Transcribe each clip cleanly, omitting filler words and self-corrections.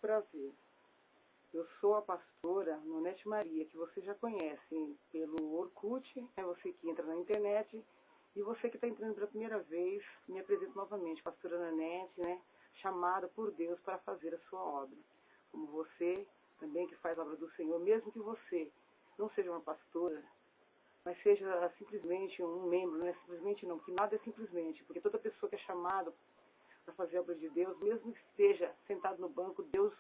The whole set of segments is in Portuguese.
prazer. Eu sou a pastora Nonete Maria, que você já conhece pelo Orkut, é você que entra na internet, e você que está entrando pela primeira vez, me apresento novamente, pastora Nonete, né, chamada por Deus para fazer a sua obra. Como você também que faz a obra do Senhor, mesmo que você não seja uma pastora, mas seja simplesmente um membro, não é simplesmente não, porque nada é simplesmente, porque toda pessoa que é chamada para fazer a obra de Deus, mesmo que esteja sentado no banco, Deus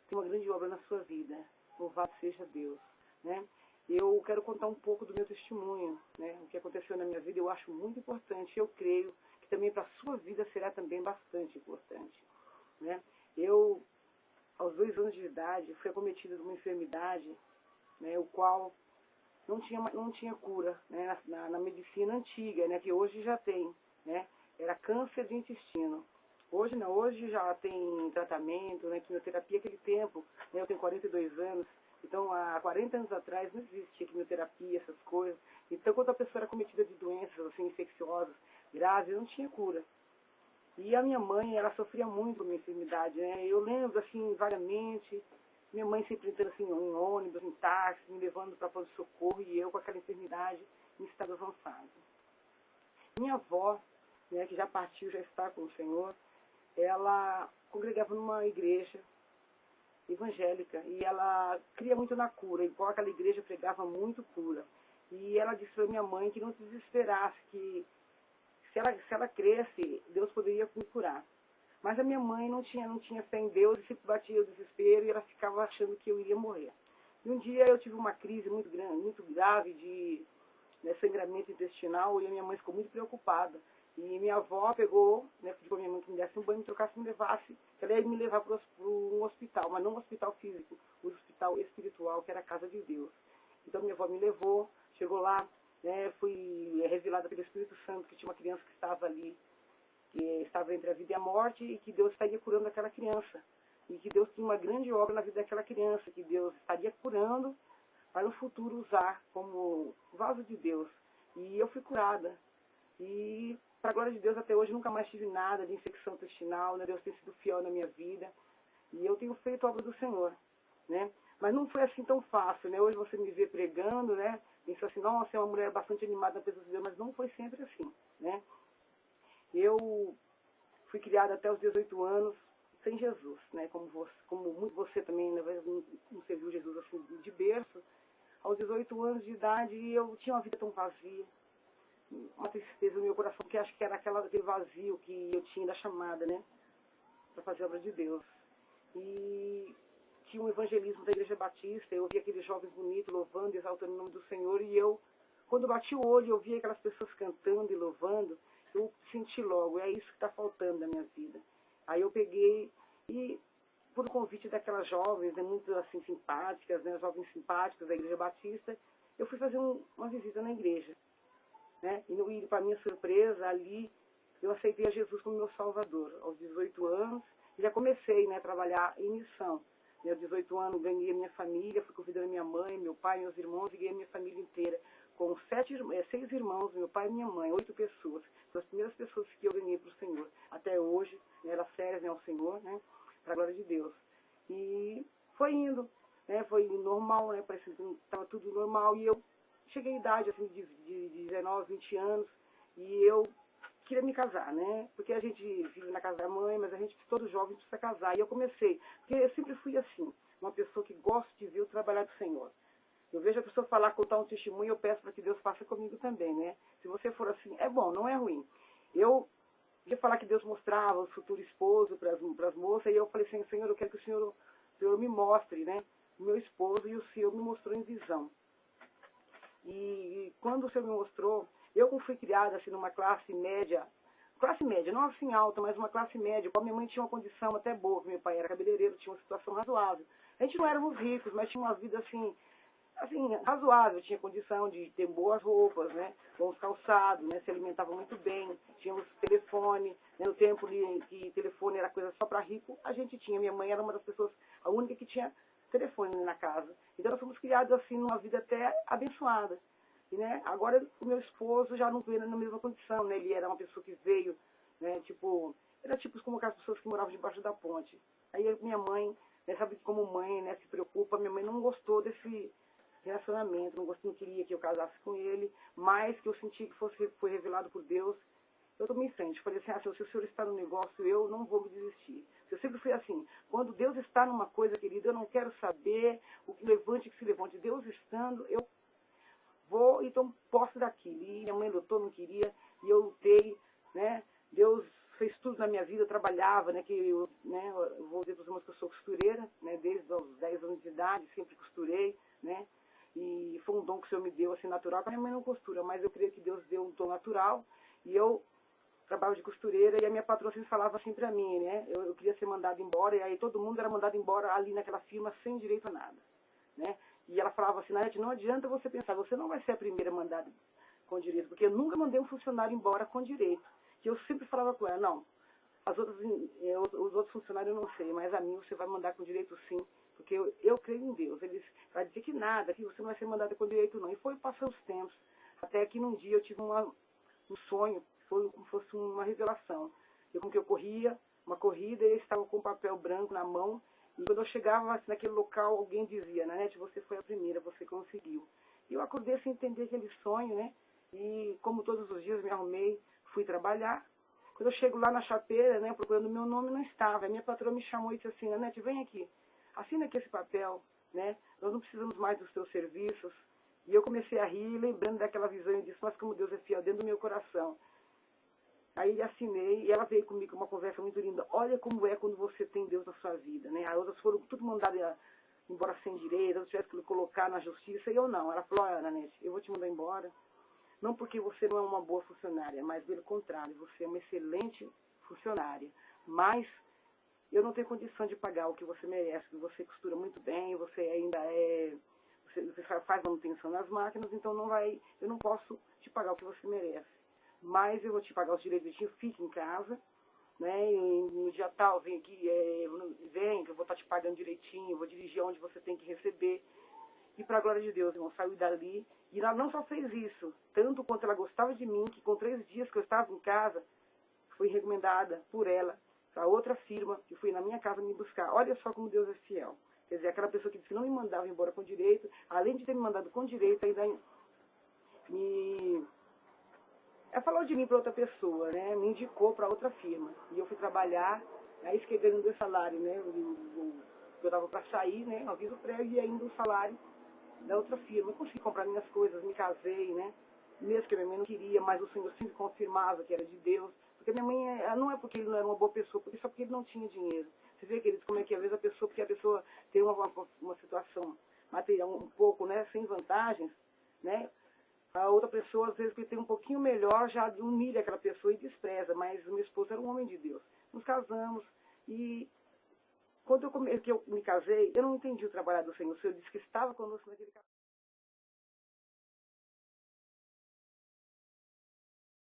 tem uma grande obra na sua vida. Louvado seja Deus, né? Eu quero contar um pouco do meu testemunho, né? O que aconteceu na minha vida, eu acho muito importante. Eu creio que também para a sua vida será também bastante importante, né? Eu, aos 2 anos de idade, fui acometida de uma enfermidade, né? O qual não tinha cura, né? Na medicina antiga, né? Que hoje já tem, né? Era câncer de intestino. Hoje não, hoje já tem tratamento, né, quimioterapia. Aquele tempo, né, eu tenho 42 anos, então há 40 anos atrás não existia quimioterapia, essas coisas. Então quando a pessoa era cometida de doenças assim, infecciosas, graves, não tinha cura. E a minha mãe, ela sofria muito com a minha enfermidade, né? Eu lembro assim, vagamente, minha mãe sempre entrando assim, em ônibus, em táxi, me levando para pronto socorro, e eu com aquela enfermidade em estado avançado. Minha avó, né, que já partiu, já está com o Senhor, ela congregava numa igreja evangélica e ela cria muito na cura, igual aquela igreja pregava muito cura. E ela disse para minha mãe que não se desesperasse, que se ela cresce, Deus poderia me curar. Mas a minha mãe não tinha fé em Deus e sempre batia o desespero e ela ficava achando que eu iria morrer. E um dia eu tive uma crise muito grande, muito grave de, né, sangramento intestinal, e a minha mãe ficou muito preocupada. E minha avó pegou, né, pediu para minha mãe que me desse um banho, me trocasse, me levasse, ela ia me levar para um hospital, mas não um hospital físico, um hospital espiritual, que era a casa de Deus. Então minha avó me levou, chegou lá, né, fui revelada pelo Espírito Santo que tinha uma criança que estava ali, que estava entre a vida e a morte, e que Deus estaria curando aquela criança. E que Deus tinha uma grande obra na vida daquela criança, que Deus estaria curando para no futuro usar como vaso de Deus. E eu fui curada. E, para a glória de Deus, até hoje nunca mais tive nada de infecção intestinal, né? Deus tem sido fiel na minha vida. E eu tenho feito a obra do Senhor, né? Mas não foi assim tão fácil, né? Hoje você me vê pregando, né? Pensa assim, nossa, é uma mulher bastante animada na presença de Deus, mas não foi sempre assim, né? Eu fui criada até os 18 anos sem Jesus, né? Como muito você também, na verdade, não serviu Jesus assim de berço. Aos 18 anos de idade, eu tinha uma vida tão vazia, uma tristeza no meu coração, porque acho que era aquele vazio que eu tinha da chamada, né? Para fazer a obra de Deus. E tinha um evangelismo da Igreja Batista, eu via aqueles jovens bonitos louvando e exaltando o nome do Senhor, e eu, quando bati o olho, eu via aquelas pessoas cantando e louvando, eu senti logo, é isso que está faltando na minha vida. Aí eu peguei e, por convite daquelas jovens, né, muito assim simpáticas, né, jovens simpáticas da Igreja Batista, eu fui fazer uma visita na igreja, né? E para minha surpresa, ali eu aceitei a Jesus como meu Salvador, aos 18 anos, e já comecei, né, a trabalhar em missão. Aos 18 anos ganhei a minha família, fui convidando minha mãe, meu pai, meus irmãos, e ganhei a minha família inteira, com 6 irmãos, meu pai e minha mãe, 8 pessoas. São as primeiras pessoas que eu ganhei para o Senhor. Até hoje, né, elas servem ao Senhor, né, para a glória de Deus. E foi indo, né, foi normal, né, parecia que estava tudo normal, e eu cheguei à idade assim, de 19, 20 anos, e eu queria me casar, né? Porque a gente vive na casa da mãe, mas a gente, todo jovem, precisa casar. E eu comecei, porque eu sempre fui assim, uma pessoa que gosta de ver o trabalhar do Senhor. Eu vejo a pessoa falar, contar um testemunho, eu peço para que Deus faça comigo também, né? Se você for assim, é bom, não é ruim. Eu ia falar que Deus mostrava o futuro esposo para as moças, e eu falei assim, Senhor, eu quero que o Senhor me mostre, né? O meu esposo, e o Senhor me mostrou em visão. E quando o Senhor me mostrou, eu como fui criada assim numa classe média, não assim alta, mas uma classe média, a minha mãe tinha uma condição até boa, meu pai era cabeleireiro, tinha uma situação razoável. A gente não éramos ricos, mas tinha uma vida assim, razoável, tinha condição de ter boas roupas, né, bons calçados, né, se alimentava muito bem, tínhamos telefone, né, no tempo que telefone era coisa só para rico, a gente tinha, minha mãe era uma das pessoas, a única que tinha telefone na casa. Então nós fomos criados assim, numa vida até abençoada. E, né, agora o meu esposo já não veio na mesma condição, né, ele era uma pessoa que veio, né, tipo, era tipo como aquelas pessoas que moravam debaixo da ponte. Aí minha mãe né, sabe como mãe, né, se preocupa. Minha mãe não gostou desse relacionamento, não queria que eu casasse com ele, mas que eu senti que foi revelado por Deus. Eu tomei em frente, falei assim, se o senhor está no negócio, eu não vou me desistir. Eu sempre fui assim, quando Deus está numa coisa, querida, eu não quero saber o que levante, que se levante. Deus estando, eu vou e tomo posse daquilo. E minha mãe lutou, não queria, e eu lutei, né? Deus fez tudo na minha vida, eu trabalhava, né? Eu vou dizer para os irmãos que eu sou costureira, né? Desde os 10 anos de idade, sempre costurei, né? E foi um dom que o Senhor me deu, assim, natural. A minha mãe não costura, mas eu creio que Deus deu um dom natural, e eu trabalho de costureira, e a minha patroa sempre falava assim pra mim, né? Eu queria ser mandada embora, e aí todo mundo era mandado embora ali naquela firma sem direito a nada, né? E ela falava assim, Nanete, não adianta você pensar, você não vai ser a primeira mandada com direito, porque eu nunca mandei um funcionário embora com direito. Que eu sempre falava com ela, não, os outros funcionários eu não sei, mas a mim você vai mandar com direito sim, porque eu creio em Deus. Ela dizia que nada, que você não vai ser mandada com direito não. E foi passando os tempos, até que num dia eu tive um sonho, foi como se fosse uma revelação. Como que eu corria, uma corrida, e eu estava com um papel branco na mão, e quando eu chegava assim, naquele local, alguém dizia, Nanete, você foi a primeira, você conseguiu. E eu acordei sem entender aquele sonho, né? E como todos os dias me arrumei, fui trabalhar. Quando eu chego lá na chapeira, né, procurando o meu nome, não estava. A minha patroa me chamou e disse assim, Nanete, vem aqui, assina aqui esse papel, né? Nós não precisamos mais dos seus serviços. E eu comecei a rir, lembrando daquela visão, e disse, mas como Deus é fiel dentro do meu coração. Aí assinei, e ela veio comigo uma conversa muito linda. Olha como é quando você tem Deus na sua vida, né? As outras foram tudo mandadas embora sem direito, eu tivesse que colocar na justiça, e eu não. Ela falou, olha, Nanete, eu vou te mandar embora, não porque você não é uma boa funcionária, mas pelo contrário, você é uma excelente funcionária. Mas eu não tenho condição de pagar o que você merece, você costura muito bem, você ainda você faz manutenção nas máquinas, então eu não posso te pagar o que você merece. Mas eu vou te pagar os direitos, fique em casa, né? E no dia tal, vem aqui, vem, que eu vou estar te pagando direitinho, vou dirigir onde você tem que receber. E para a glória de Deus, irmão, saiu dali. E ela não só fez isso, tanto quanto ela gostava de mim, que com 3 dias que eu estava em casa, fui recomendada por ela para outra firma, que foi na minha casa me buscar. Olha só como Deus é fiel. Quer dizer, aquela pessoa que disse que não me mandava embora com direito, além de ter me mandado com direito, ainda ela falou de mim para outra pessoa, né? Me indicou para outra firma. E eu fui trabalhar, aí fiquei ganhando 2 salários, né? Eu estava para sair, né? Aviso prévio e ainda o salário da outra firma. Eu consegui comprar minhas coisas, me casei, né? Mesmo que a minha mãe não queria, mas o Senhor sempre confirmava que era de Deus. Porque a minha mãe, não é porque ele não era uma boa pessoa, só porque ele não tinha dinheiro. Você vê, queridos, como é que às vezes porque a pessoa tem uma situação material um pouco, né? Sem vantagens, né? A outra pessoa, às vezes, que tem um pouquinho melhor, já humilha aquela pessoa e despreza. Mas o meu esposo era um homem de Deus. Nos casamos e quando que eu me casei, eu não entendi o trabalho do Senhor. O Senhor disse que estava conosco naquele casamento.